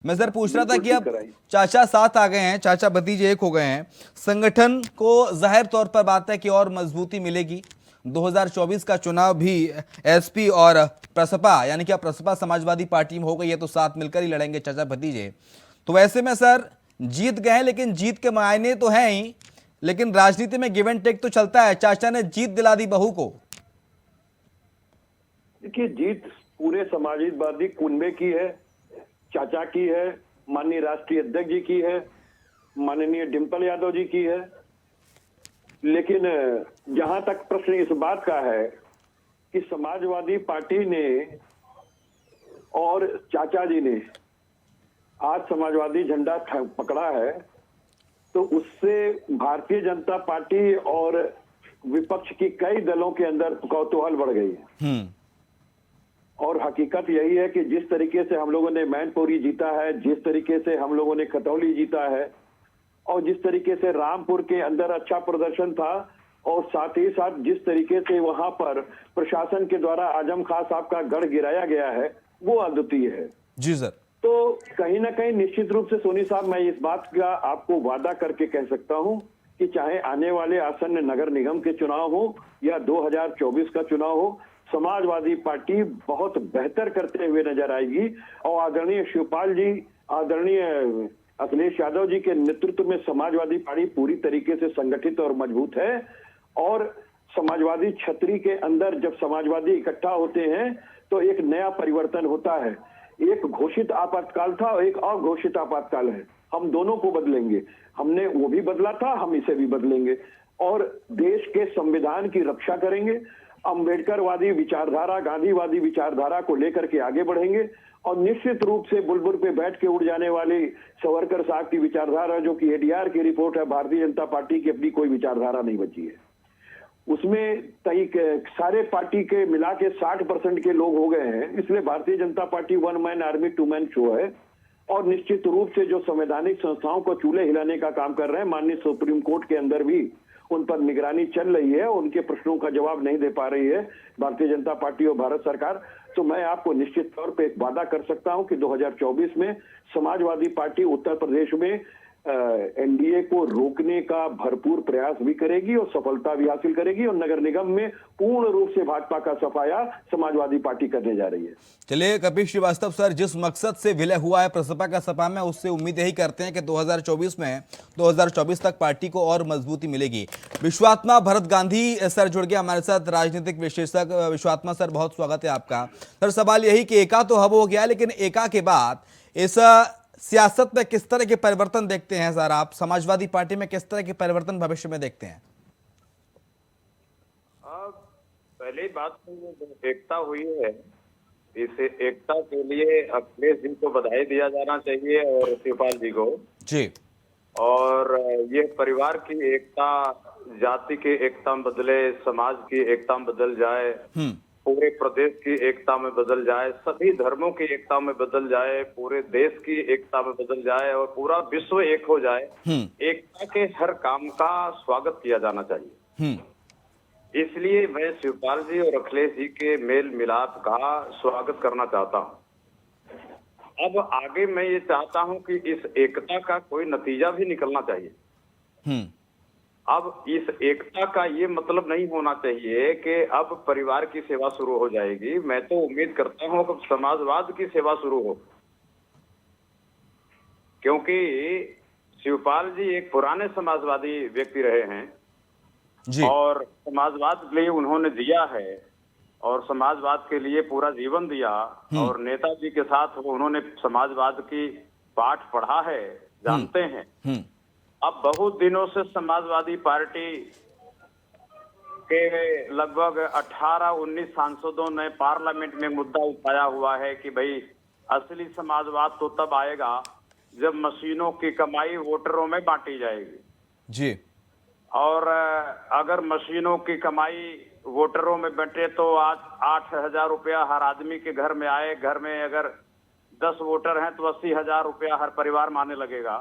मैं सर पूछ रहा था कि अब कराई। चाचा साथ आ गए हैं, चाचा भतीजे एक हो गए हैं, संगठन को जाहिर तौर पर बात है कि और मजबूती मिलेगी। 2024 का चुनाव भी एसपी और प्रसपा यानी कि अब प्रसपा समाजवादी पार्टी में हो गई है, तो साथ मिलकर ही लड़ेंगे चाचा भतीजे। तो वैसे में सर जीत गए हैं, लेकिन जीत के मायने तो हैं ही, लेकिन राजनीति में गिव एंड टेक तो चलता है। चाचा ने जीत दिला दी बहू को। देखिए, जीत पूरे समाजवादी कुनबे की है, चाचा की है, माननीय राष्ट्रीय अध्यक्ष जी की है, माननीय डिम्पल यादव जी की है। लेकिन जहां तक प्रश्न इस बात का है कि समाजवादी पार्टी ने और चाचा जी ने आज समाजवादी झंडा पकड़ा है, तो उससे भारतीय जनता पार्टी और विपक्ष की कई दलों के अंदर कौतूहल बढ़ गई है। और हकीकत यही है कि जिस तरीके से हम लोगों ने मैनपुरी जीता है, जिस तरीके से हम लोगों ने खतौली जीता है, और जिस तरीके से रामपुर के अंदर अच्छा प्रदर्शन था, और साथ ही साथ जिस तरीके से वहां पर प्रशासन के द्वारा आजम खान साहब का गढ़ गिराया गया है, वो अद्वितीय है। जी सर। तो कहीं ना कहीं निश्चित रूप से सोनी साहब, मैं इस बात का आपको वादा करके कह सकता हूं कि चाहे आने वाले आसन्न नगर निगम के चुनाव हो या 2024 का चुनाव हो, समाजवादी पार्टी बहुत बेहतर करते हुए नजर आएगी। और आदरणीय शिवपाल जी, आदरणीय अखिलेश यादव जी के नेतृत्व में समाजवादी पार्टी पूरी तरीके से संगठित और मजबूत है। और समाजवादी छतरी के अंदर जब समाजवादी इकट्ठा होते हैं तो एक नया परिवर्तन होता है। एक घोषित आपातकाल था और एक अघोषित आपातकाल है। हम दोनों को बदलेंगे। हमने वो भी बदला था, हम इसे भी बदलेंगे और देश के संविधान की रक्षा करेंगे। अंबेडकरवादी विचारधारा, गांधीवादी विचारधारा को लेकर के आगे बढ़ेंगे। और निश्चित रूप से बुलबुल पे बैठ के उड़ जाने वाली सावरकर साहब की विचारधारा, जो कि एडीआर की रिपोर्ट है, भारतीय जनता पार्टी की अपनी कोई विचारधारा नहीं बची है उसमें। सारे पार्टी के मिला के 60% के लोग हो गए हैं। इसलिए Bharatiya Janata Party one man army two man show है। और निश्चित रूप से जो संवैधानिक संस्थाओं को चूल्हे हिलाने का काम कर रहे हैं, माननीय सुप्रीम कोर्ट के अंदर भी उन पर निगरानी चल रही है, उनके प्रश्नों का जवाब नहीं दे पा रही है भारतीय जनता पार्टी और भारत सरकार। तो मैं आपको निश्चित तौर पे एक वादा कर सकता हूं कि 2024 में समाजवादी पार्टी उत्तर प्रदेश में एनडीए को रोकने का भरपूर प्रयास भी करेगी और सफलता भी हासिल करेगी। और नगर निगम में पूर्ण रूप से भाजपा का सफाया समाजवादी पार्टी करने जा रही है। चलिए कपिल श्रीवास्तव सर, जिस मकसद से विलय हुआ है प्रसपा का सपा में, उससे उम्मीद यही करते हैं कि 2024 तक पार्टी को और मजबूती मिलेगी। विश्वात्मा भरत गांधी सर जुड़ गए हमारे साथ, राजनीतिक विश्लेषक। विश्वात्मा सर, बहुत स्वागत है आपका। सर सवाल यही कि एका तो हब हो गया, लेकिन एका के बाद इस सियासत में किस तरह के परिवर्तन देखते हैं सर आप? समाजवादी पार्टी में किस तरह के परिवर्तन भविष्य में देखते हैं? पहली बात तो ये जो एकता हुई है, इस एकता के लिए अखिलेश जी को बधाई दिया जाना चाहिए और शिवपाल जी को जी। और ये परिवार की एकता, जाति की एकता में बदले, समाज की एकता में बदल जाए, पूरे प्रदेश की एकता में बदल जाए, सभी धर्मों की एकता में बदल जाए, पूरे देश की एकता में बदल जाए और पूरा विश्व एक हो जाए। एकता के हर काम का स्वागत किया जाना चाहिए। इसलिए मैं शिवपाल जी और अखिलेश जी के मेल मिलाप का स्वागत करना चाहता हूं। अब आगे मैं ये चाहता हूं कि इस एकता का कोई नतीजा भी निकलना चाहिए। अब इस एकता का ये मतलब नहीं होना चाहिए कि अब परिवार की सेवा शुरू हो जाएगी। मैं तो उम्मीद करता हूं कि समाजवाद की सेवा शुरू हो, क्योंकि शिवपाल जी एक पुराने समाजवादी व्यक्ति रहे हैं जी। और समाजवाद के लिए उन्होंने दिया है और समाजवाद के लिए पूरा जीवन दिया और नेताजी के साथ उन्होंने समाजवाद की पाठ पढ़ा है, जानते हैं। अब बहुत दिनों से समाजवादी पार्टी के लगभग 18-19 सांसदों ने पार्लियामेंट में मुद्दा उठाया हुआ है कि भाई असली समाजवाद तो तब आएगा जब मशीनों की कमाई वोटरों में बांटी जाएगी जी। और अगर मशीनों की कमाई वोटरों में बंटे तो आज 8,000 रुपया हर आदमी के घर में आए। घर में अगर 10 वोटर हैं तो 80,000 रुपया हर परिवार माने लगेगा।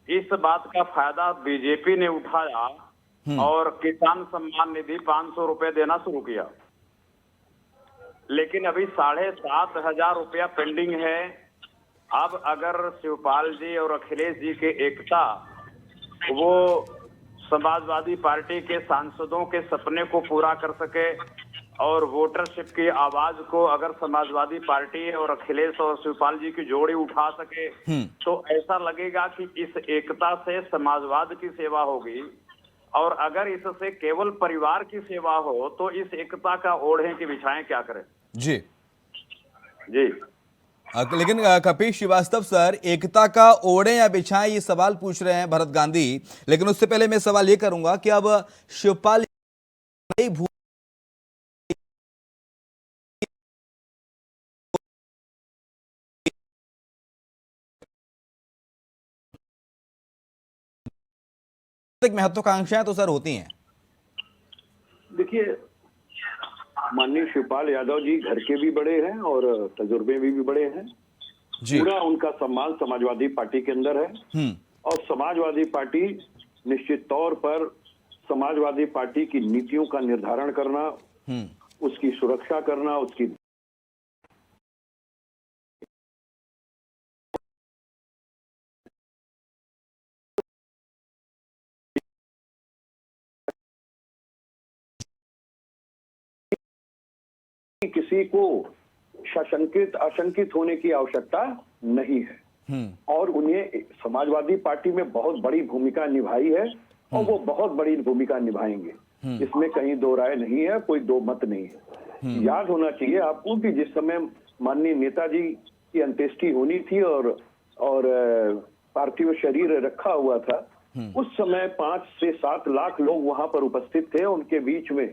इस बात का फायदा बीजेपी ने उठाया और किसान सम्मान निधि 500 रुपए देना शुरू किया। लेकिन अभी 7,500 रुपया पेंडिंग है अब अगर शिवपाल जी और अखिलेश जी के एकता वो समाजवादी पार्टी के सांसदों के सपने को पूरा कर सके और वोटरशिप की आवाज को अगर समाजवादी पार्टी और अखिलेश और शिवपाल जी की जोड़ी उठा सके तो ऐसा लगेगा कि इस एकता से समाजवाद की सेवा होगी। और अगर इससे केवल परिवार की सेवा हो तो इस एकता का ओढ़ें कि बिछाएं क्या करें। जी जी लेकिन कपिल श्रीवास्तव सर, एकता का ओढ़े या बिछाएं ये सवाल पूछ रहे हैं भरत गांधी, लेकिन उससे पहले मैं सवाल ये करूंगा कि अब शिवपाल महत्वाकांक्षाएं तो सर होती हैं। देखिए, माननीय शिवपाल यादव जी घर के भी बड़े हैं और तजुर्बे भी बड़े हैं। जी पूरा उनका सम्मान समाजवादी पार्टी के अंदर है और समाजवादी पार्टी निश्चित तौर पर समाजवादी पार्टी की नीतियों का निर्धारण करना, उसकी सुरक्षा करना, उसकी किसी को सशंकित आशंकित होने की आवश्यकता नहीं है और उन्हें समाजवादी पार्टी में बहुत बड़ी भूमिका निभाई है और वो बहुत बड़ी भूमिका निभाएंगे। इसमें कहीं दो राय नहीं है, कोई दो मत नहीं है। याद होना चाहिए आपको कि जिस समय माननीय नेताजी की अंत्येष्टि होनी थी और पार्थिव शरीर रखा हुआ था, उस समय 5 से 7 लाख लोग वहां पर उपस्थित थे। उनके बीच में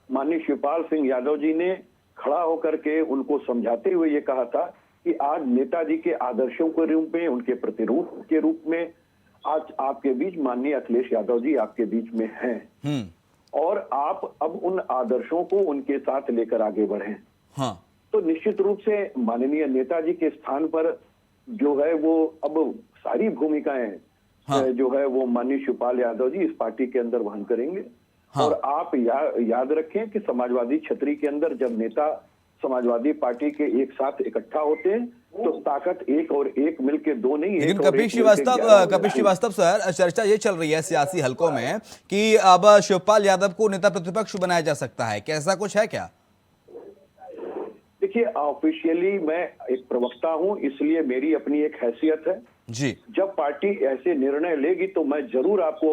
माननीय शिवपाल सिंह यादव जी ने खड़ा होकर के उनको समझाते हुए ये कहा था कि आज नेताजी के आदर्शों के रूप में, उनके प्रतिरूप के रूप में आज आपके बीच माननीय अखिलेश यादव जी आपके बीच में हैं और आप अब उन आदर्शों को उनके साथ लेकर आगे बढ़ें। हाँ। तो निश्चित रूप से माननीय नेताजी के स्थान पर जो है वो अब सारी भूमिकाएं जो है वो माननीय शिवपाल यादव जी इस पार्टी के अंदर वहन करेंगे। और आप याद रखें कि समाजवादी छतरी के अंदर जब नेता समाजवादी पार्टी के एक साथ इकट्ठा होते हैं तो ताकत एक और एक मिलके दो नहीं। लेकिन कपिल श्रीवास्तव सर, चर्चा ये चल रही है सियासी हलकों में कि अब शिवपाल यादव को नेता प्रतिपक्ष बनाया जा सकता है, क्या ऐसा कुछ है क्या? देखिए, ऑफिशियली मैं एक प्रवक्ता हूं, इसलिए मेरी अपनी एक हैसियत है जी। जब पार्टी ऐसे निर्णय लेगी तो मैं जरूर आपको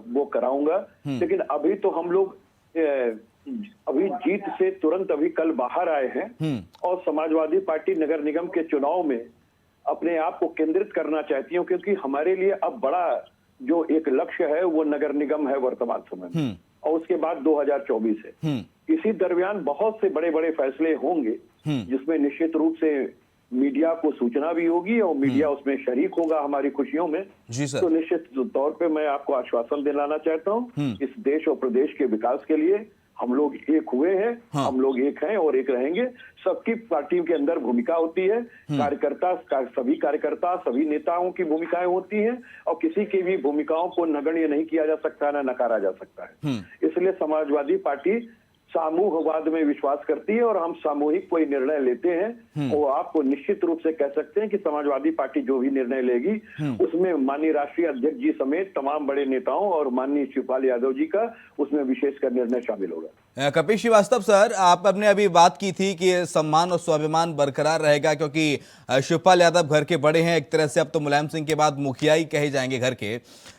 वो कराऊंगा। लेकिन अभी तो हम लोग अभी जीत से तुरंत अभी कल बाहर आए हैं और समाजवादी पार्टी नगर निगम के चुनाव में अपने आप को केंद्रित करना चाहती हूँ, क्योंकि हमारे लिए अब बड़ा जो एक लक्ष्य है वो नगर निगम है वर्तमान समय में और उसके बाद 2024 है। इसी दरमियान बहुत से बड़े बड़े फैसले होंगे जिसमें निश्चित रूप से मीडिया को सूचना भी होगी और मीडिया उसमें शरीक होगा हमारी खुशियों में। जी सर। तो निश्चित तौर पे मैं आपको आश्वासन दिलाना चाहता हूँ इस देश और प्रदेश के विकास के लिए हम लोग एक हुए हैं। हाँ। हम लोग एक हैं और एक रहेंगे। सबकी पार्टियों के अंदर भूमिका होती है, सभी कार्यकर्ता सभी नेताओं की भूमिकाएं होती हैं और किसी की भी भूमिकाओं को नगण्य नहीं किया जा सकता, ना नकारा जा सकता है। इसलिए समाजवादी पार्टी सामूहिकवाद में विश्वास करती है और हम सामूहिक कोई निर्णय लेते हैं वो आपको निश्चित रूप से कह सकते हैं कि समाजवादी पार्टी जो भी निर्णय लेगी उसमें माननीय राष्ट्रीय अध्यक्ष जी समेत तमाम बड़े नेताओं और माननीय शिवपाल यादव जी का उसमें विशेषकर निर्णय शामिल होगा। कपिल श्रीवास्तव सर, आपने अभी बात की थी कि सम्मान और स्वाभिमान बरकरार रहेगा क्योंकि शिवपाल यादव घर के बड़े हैं, एक तरह से अब तो मुलायम सिंह के बाद मुखिया ही कहे जाएंगे घर के।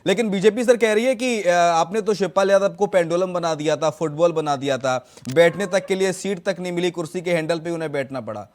लेकिन बीजेपी सर कह रही है कि आपने तो शिवपाल यादव को पेंडुलम बना दिया था, फुटबॉल बना दिया था, बैठने तक के लिए सीट तक नहीं मिली, कुर्सी के हैंडल पे उन्हें बैठना पड़ा।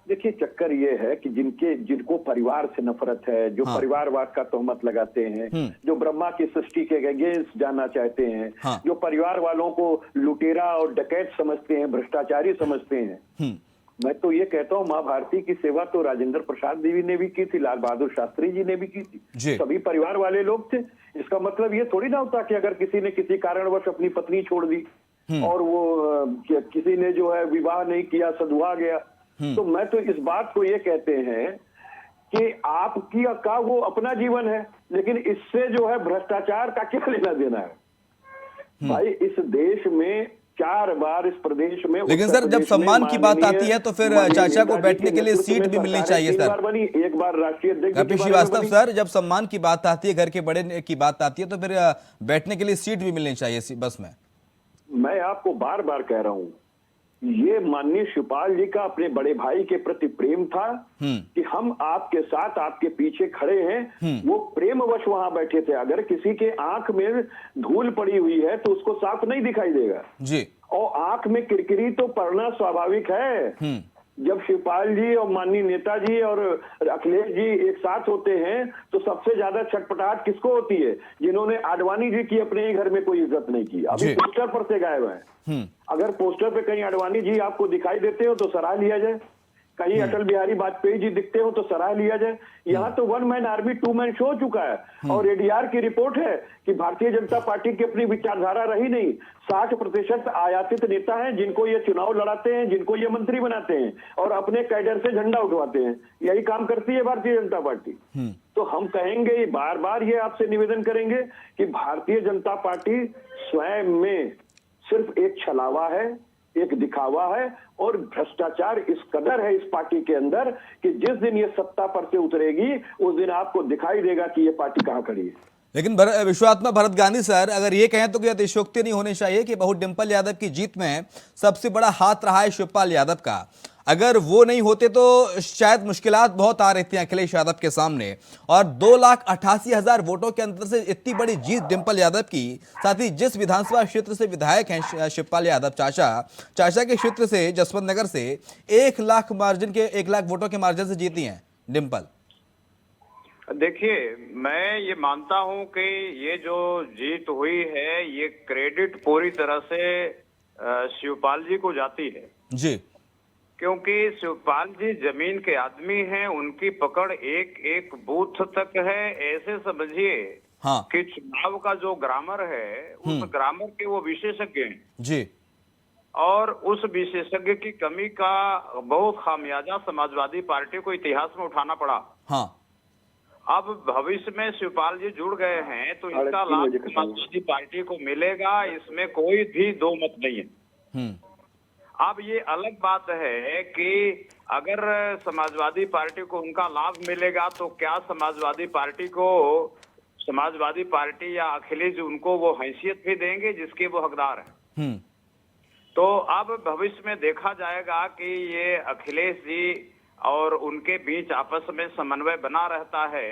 देखिए, चक्कर ये है कि जिनको परिवार से नफरत है, जो परिवारवाद का तोहमत लगाते हैं, जो ब्रह्मा की सृष्टि के अगेंस्ट जाना चाहते हैं, जो परिवार वालों को लुटेरा और डकैत समझते हैं, भ्रष्टाचारी समझते हैं, मैं तो ये कहता हूँ माँ भारती की सेवा तो राजेंद्र प्रसाद देवी ने भी की थी, लाल बहादुर शास्त्री जी ने भी की थी, सभी परिवार वाले लोग थे। इसका मतलब ये थोड़ी ना होता कि अगर किसी ने किसी कारणवश अपनी पत्नी छोड़ दी और वो किसी ने जो है विवाह नहीं किया, सधुआ गया, तो मैं तो इस बात को ये कहते हैं कि आपकी का वो अपना जीवन है, लेकिन इससे जो है भ्रष्टाचार का क्या लेना देना है। भाई, इस देश में 4 बार इस प्रदेश में, लेकिन उत्तर सर जब प्रदेश में सम्मान की बात माननीय आती है तो फिर माननीय चाचा को नेताजी बैठने के लिए नेतृत्व सीट में भी मिलनी सरकारें चाहिए 3 सर। बार बनी, 1 बार राष्ट्रीय अध्यक्ष जी के कपिल बारे में श्रीवास्तव बनी। सर, जब सम्मान की बात आती है, घर के बड़े की बात आती है, तो फिर बैठने के लिए सीट भी मिलनी चाहिए बस में। मैं आपको बार बार कह रहा हूं, ये माननीय शिवपाल जी का अपने बड़े भाई के प्रति प्रेम था कि हम आपके साथ, आपके पीछे खड़े हैं। वो प्रेमवश वहां बैठे थे। अगर किसी के आंख में धूल पड़ी हुई है तो उसको साफ नहीं दिखाई देगा जी। और आंख में किरकिरी तो पड़ना स्वाभाविक है। जब शिवपाल जी और माननीय नेताजी और अखिलेश जी एक साथ होते हैं तो सबसे ज्यादा छटपटाहट किसको होती है? जिन्होंने आडवाणी जी की अपने ही घर में कोई इज्जत नहीं की, अभी पोस्टर पर से गायब है। अगर पोस्टर पे कहीं आडवाणी जी आपको दिखाई देते हो तो सराह लिया जाए, कहीं अटल बिहारी वाजपेयी जी दिखते हो तो सराह लिया जाए। यहाँ तो 1 मैन आर्मी 2 मैन शो हो चुका है। और एडीआर की रिपोर्ट है कि भारतीय जनता पार्टी की अपनी विचारधारा रही नहीं। 60% आयातित नेता हैं जिनको ये चुनाव लड़ाते हैं, जिनको ये मंत्री बनाते हैं और अपने कैडर से झंडा उठवाते हैं। यही काम करती है भारतीय जनता पार्टी। तो हम कहेंगे, बार बार ये आपसे निवेदन करेंगे कि भारतीय जनता पार्टी स्वयं में सिर्फ एक छलावा है, एक दिखावा है और भ्रष्टाचार इस कदर है इस पार्टी के अंदर कि जिस दिन ये सत्ता पर से उतरेगी उस दिन आपको दिखाई देगा कि ये पार्टी कहां खड़ी है। लेकिन विश्वात्मा भरत गांधी सर, अगर ये कहें तो कोई अतिशयोक्ति नहीं होनी चाहिए कि बहु डिंपल यादव की जीत में सबसे बड़ा हाथ रहा है शिवपाल यादव का। अगर वो नहीं होते तो शायद मुश्किलात बहुत आ रही थी अखिलेश यादव के सामने। और 2,88,000 वोटों के अंतर से इतनी बड़ी जीत डिंपल यादव की, साथ ही जिस विधानसभा क्षेत्र से विधायक हैं शिवपाल यादव चाचा के क्षेत्र से, जसवंत नगर से 1 लाख वोटों के मार्जिन से जीती हैं डिंपल। देखिए, मैं ये मानता हूं कि ये जो जीत हुई है ये क्रेडिट पूरी तरह से शिवपाल जी को जाती है जी। क्योंकि शिवपाल जी जमीन के आदमी हैं, उनकी पकड़ एक एक बूथ तक है। ऐसे समझिए कि चुनाव का जो ग्रामर है उस ग्रामर के वो विशेषज्ञ हैं जी। और उस विशेषज्ञ की कमी का बहुत खामियाजा समाजवादी पार्टी को इतिहास में उठाना पड़ा। अब भविष्य में शिवपाल जी जुड़ गए हैं तो इसका लाभ समाजवादी पार्टी को मिलेगा, इसमें कोई भी दो मत नहीं है। अब ये अलग बात है कि अगर समाजवादी पार्टी को उनका लाभ मिलेगा तो क्या समाजवादी पार्टी या अखिलेश उनको वो हैसियत भी देंगे जिसके वो हकदार हैं। तो अब भविष्य में देखा जाएगा कि ये अखिलेश जी और उनके बीच आपस में समन्वय बना रहता है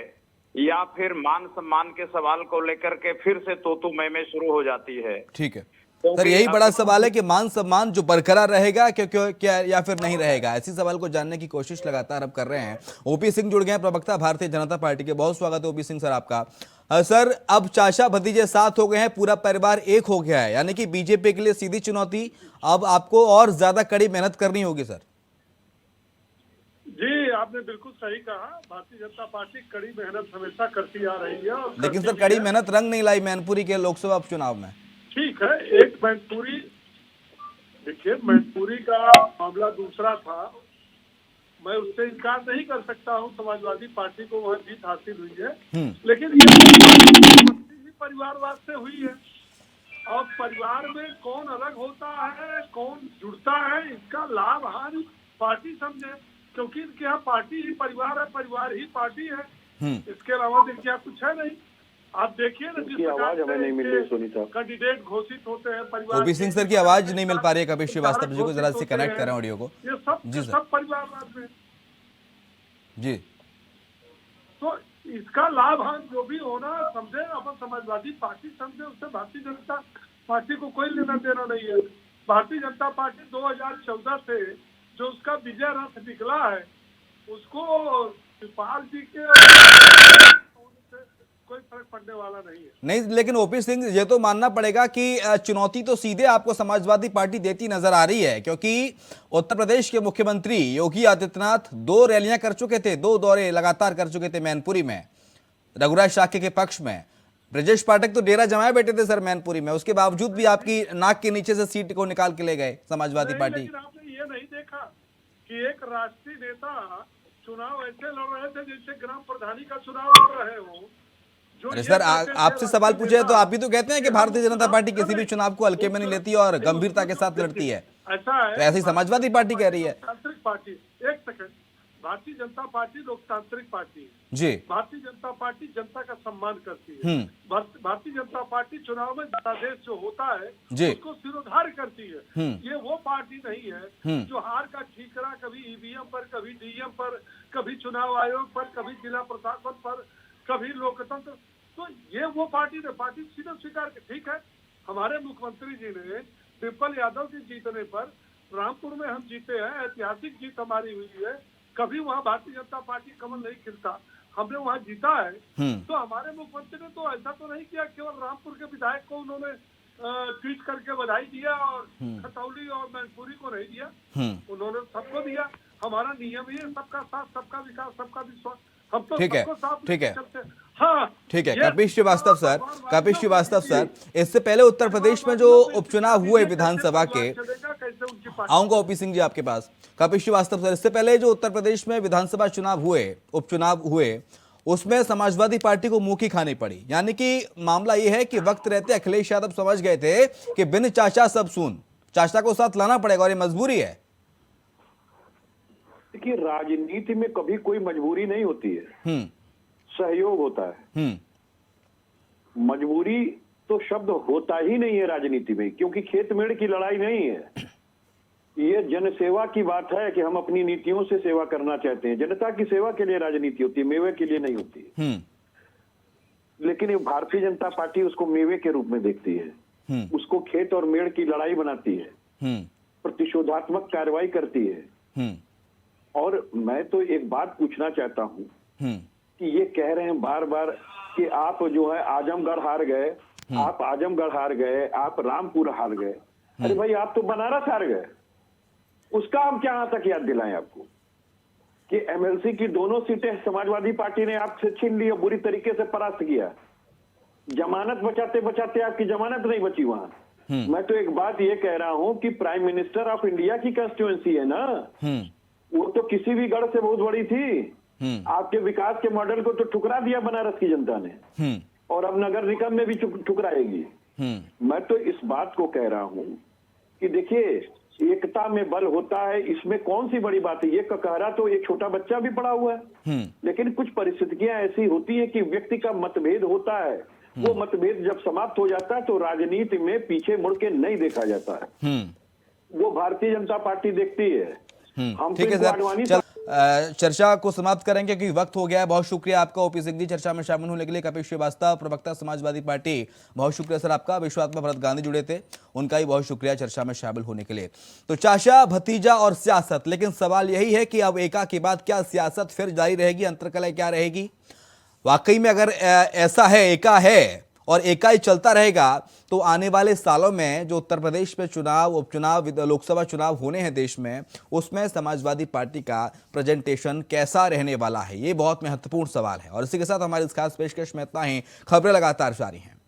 या फिर मान सम्मान के सवाल को लेकर के फिर से तोतू मैं शुरू हो जाती है। ठीक है सर, यही बड़ा सवाल है कि मान सम्मान जो बरकरार रहेगा क्या या फिर नहीं रहेगा। इसी सवाल को जानने की कोशिश लगातार अब कर रहे हैं। ओपी सिंह जुड़ गए हैं, प्रवक्ता भारतीय जनता पार्टी के। बहुत स्वागत है ओपी सिंह सर आपका। सर, अब चाचा भतीजे साथ हो गए हैं, पूरा परिवार एक हो गया है, यानी कि बीजेपी के लिए सीधी चुनौती अब आपको और ज्यादा कड़ी मेहनत करनी होगी सर। जी, आपने बिल्कुल सही कहा। भारतीय जनता पार्टी कड़ी मेहनत हमेशा करती आ रही है और लेकिन सर कड़ी मेहनत रंग नहीं लाई मैनपुरी के लोकसभा उपचुनाव में। ठीक है, एक मैनपुरी, देखिए मैनपुरी का मामला दूसरा था। मैं उससे इनकार नहीं कर सकता हूँ, समाजवादी पार्टी को वह जीत हासिल हुई है, लेकिन ये परिवारवाद से हुई है। और परिवार में कौन अलग होता है, कौन जुड़ता है, इसका लाभ हानि पार्टी समझे, क्योंकि इनके यहाँ पार्टी ही परिवार है, परिवार ही पार्टी है। इसके अलावा देखिए कुछ है नहीं। आप देखिए ना जिस आवाज हमें नहीं मिल रही सोनी साहब। कैंडिडेट घोषित होते हैं परिवार। ओपी सिंह सर की आवाज नहीं मिल पा रही है, कपिल श्रीवास्तव जी को जरा से कनेक्ट करें ऑडियो को। ये सब परिवारवाद में जी। तो इसका लाभ हम जो भी होना समझे, अपन समाजवादी पार्टी समझे, उससे भारतीय जनता पार्टी को कोई लेना देना नहीं है। भारतीय जनता पार्टी 2014 से जो उसका विजय रथ निकला है उसको शिवपाल जी के कोई फर्क पड़ने वाला नहीं है। नहीं, लेकिन ओपी सिंह ये तो मानना पड़ेगा कि चुनौती तो सीधे आपको समाजवादी पार्टी देती नजर आ रही है, क्योंकि उत्तर प्रदेश के मुख्यमंत्री योगी आदित्यनाथ 2 रैलियां कर चुके थे, 2 दौरे लगातार कर चुके थे मैनपुरी में रघुराज शाक्य के पक्ष में। ब्रजेश पाठक तो डेरा जमाए बैठे थे सर मैनपुरी में, उसके बावजूद भी आपकी नाक के नीचे से सीट को निकाल के ले गए समाजवादी पार्टी। लेकिन आपने ये नहीं देखा कि एक राष्ट्रीय नेता चुनाव ऐसे लड़ रहे थे जैसे ग्राम प्रधानी का चुनाव लड़ रहे हो। जो अरे ये सर कहते थे आपसे सवाल राष्ट्रीय पूछे तो नेता, आप भी तो कहते हैं कि हम भारतीय जनता चुनाव- पार्टी किसी भी चुनाव को हल्के में नहीं लेती और गंभीरता के साथ लड़ती है। ऐसा है, तो ऐसे ही समाजवादी पार्टी कह रही है। लोकतांत्रिक पार्टी, एक सेकंड, भारतीय जनता पार्टी लोकतांत्रिक पार्टी है। जी। भारतीय जनता पार्टी जनता का सम्मान करती है। हम्म। भारतीय जनता पार्टी चुनाव में जनादेश जो होता है जी। उसको सिरोधार्य करती है। ये वो पार्टी नहीं है जो हार का ठीकरा कभी ईवीएम पर, कभी डीएम पर, कभी चुनाव आयोग पर, कभी जिला प्रशासन पर, कभी लोकतंत्र। तो ये वो पार्टी ने, पार्टी सीधे स्वीकार की। ठीक है, हमारे मुख्यमंत्री जी ने डिम्पल यादव के जीतने पर रामपुर में हम जीते हैं, ऐतिहासिक जीत हमारी हुई है। कभी वहाँ भारतीय जनता पार्टी कमल नहीं खिलता, हमने वहाँ जीता है। तो हमारे मुख्यमंत्री ने तो ऐसा तो नहीं किया केवल रामपुर के विधायक को उन्होंने ट्वीट करके बधाई दिया और खतौली और मैनपुरी को नहीं दिया, उन्होंने सबको दिया। हमारा नियम ही है सबका साथ, सबका विकास, सबका विश्वास। हम तो ठीक है, सबको साथ ठीक है। चलते हैं। हाँ, ठीक है, ये- कपिल श्रीवास्तव सर, कपिल श्रीवास्तव सर, इससे पहले उत्तर प्रदेश में जो उपचुनाव हुए विधानसभा के, कैसे उनकी पार्टी आऊंगा ओपी सिंह जी आपके पास। कपिल श्रीवास्तव सर, इससे पहले जो उत्तर प्रदेश में विधानसभा चुनाव हुए, उपचुनाव हुए, उसमें समाजवादी पार्टी को मुंह की खानी पड़ी। यानी कि मामला यह है कि वक्त रहते अखिलेश यादव समझ गए थे कि बिन चाचा सब सुन, चाचा को साथ लाना पड़ेगा और ये मजबूरी है। देखिए, राजनीति में कभी कोई मजबूरी नहीं होती है, सहयोग होता है। मजबूरी तो शब्द होता ही नहीं है राजनीति में, क्योंकि खेत मेड़ की लड़ाई नहीं है। ये जनसेवा की बात है कि हम अपनी नीतियों से सेवा करना चाहते हैं। जनता की सेवा के लिए राजनीति होती है, मेवे के लिए नहीं होती है। लेकिन ये भारतीय जनता पार्टी उसको मेवे के रूप में देखती है, उसको खेत और मेड़ की लड़ाई बनाती है, प्रतिशोधात्मक कार्रवाई करती है। और मैं तो एक बात पूछना चाहता हूं कि ये कह रहे हैं बार बार कि आप जो है आजमगढ़ हार गए, आप आजमगढ़ हार गए, आप रामपुर हार गए। अरे भाई, आप तो बनारस हार गए। उसका हम क्या तक याद दिलाएं आपको कि एमएलसी की दोनों सीटें समाजवादी पार्टी ने आपसे छीन ली और बुरी तरीके से परास्त किया। जमानत बचाते बचाते आपकी जमानत नहीं बची वहां। मैं तो एक बात ये कह रहा हूं कि प्राइम मिनिस्टर ऑफ इंडिया की कंस्टिट्यूएंसी है ना, वो तो किसी भी गढ़ से बहुत बड़ी थी। आपके विकास के मॉडल को तो ठुकरा दिया बनारस की जनता ने, और अब नगर निगम में भी ठुकराएगी। मैं तो इस बात को कह रहा हूं कि देखिए, एकता में बल होता है, इसमें कौन सी बड़ी बात है। ये ककहरा तो एक छोटा बच्चा भी पड़ा हुआ है। लेकिन कुछ परिस्थितियां ऐसी होती है कि व्यक्ति का मतभेद होता है, वो मतभेद जब समाप्त हो जाता है तो राजनीति में पीछे मुड़ के नहीं देखा जाता है। वो भारतीय जनता पार्टी देखती है। हम ठीक है सर, चर्चा को समाप्त करेंगे क्योंकि वक्त हो गया है। बहुत शुक्रिया आपका ओपी सिंह जी चर्चा में शामिल होने के लिए। कपिल श्रीवास्तव, प्रवक्ता समाजवादी पार्टी, बहुत शुक्रिया सर आपका। विश्वात्मा भरत गांधी जुड़े थे, उनका ही बहुत शुक्रिया चर्चा में शामिल होने के लिए। तो चाचा, भतीजा और सियासत, लेकिन सवाल यही है कि अब एका के बाद क्या सियासत फिर जारी रहेगी, अंतर्कलह क्या रहेगी। वाकई में अगर ऐसा है, एका है और एका ही चलता रहेगा, तो आने वाले सालों में जो उत्तर प्रदेश में चुनाव, उपचुनाव, लोकसभा चुनाव होने हैं देश में, उसमें समाजवादी पार्टी का प्रेजेंटेशन कैसा रहने वाला है, ये बहुत महत्वपूर्ण सवाल है। और इसी के साथ हमारी इस खास पेशकश में इतना ही। खबरें लगातार जारी हैं।